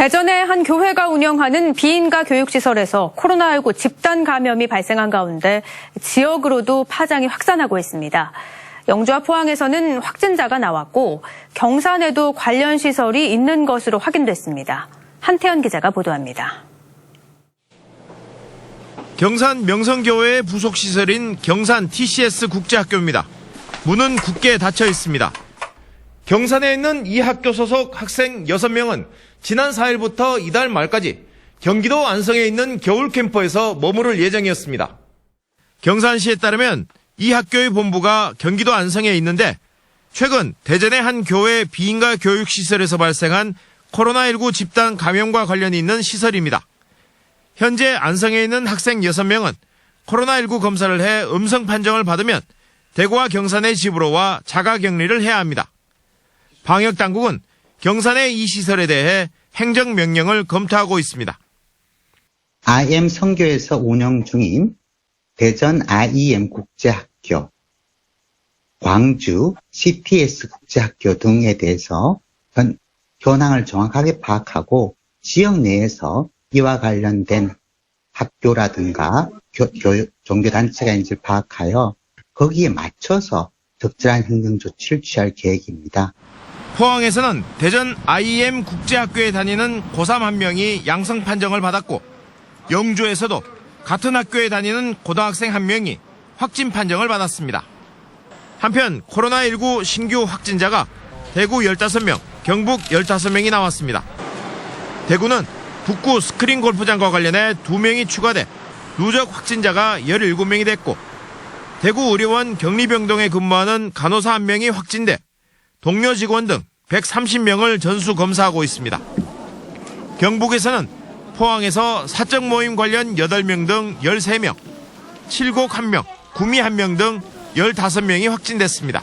대전의 한 교회가 운영하는 비인가 교육시설에서 코로나19 집단 감염이 발생한 가운데 지역으로도 파장이 확산하고 있습니다. 영주와 포항에서는 확진자가 나왔고 경산에도 관련 시설이 있는 것으로 확인됐습니다. 한태현 기자가 보도합니다. 경산 명성교회의 부속시설인 경산 TCS 국제학교입니다. 문은 굳게 닫혀 있습니다. 경산에 있는 이 학교 소속 학생 6명은 지난 4일부터 이달 말까지 경기도 안성에 있는 겨울 캠퍼에서 머무를 예정이었습니다. 경산시에 따르면 이 학교의 본부가 경기도 안성에 있는데 최근 대전의 한 교회 비인가 교육시설에서 발생한 코로나19 집단 감염과 관련이 있는 시설입니다. 현재 안성에 있는 학생 6명은 코로나19 검사를 해 음성 판정을 받으면 대구와 경산의 집으로 와 자가격리를 해야 합니다. 방역당국은 경산의 이 시설에 대해 행정명령을 검토하고 있습니다. IM 선교에서 운영 중인 대전 IEM 국제학교, 광주 CTS 국제학교 등에 대해서 현황을 정확하게 파악하고 지역 내에서 이와 관련된 학교라든가 종교단체가 있는지를 파악하여 거기에 맞춰서 적절한 행정조치를 취할 계획입니다. 포항에서는 대전 IEM 국제학교에 다니는 고3 한 명이 양성 판정을 받았고 영주에서도 같은 학교에 다니는 고등학생 한 명이 확진 판정을 받았습니다. 한편 코로나19 신규 확진자가 대구 15명, 경북 15명이 나왔습니다. 대구는 북구 스크린 골프장과 관련해 2명이 추가돼 누적 확진자가 17명이 됐고 대구 의료원 격리병동에 근무하는 간호사 1명이 확진돼 동료 직원 등 130명을 전수 검사하고 있습니다. 경북에서는 포항에서 사적 모임 관련 8명 등 13명, 칠곡 1명, 구미 1명 등 15명이 확진됐습니다.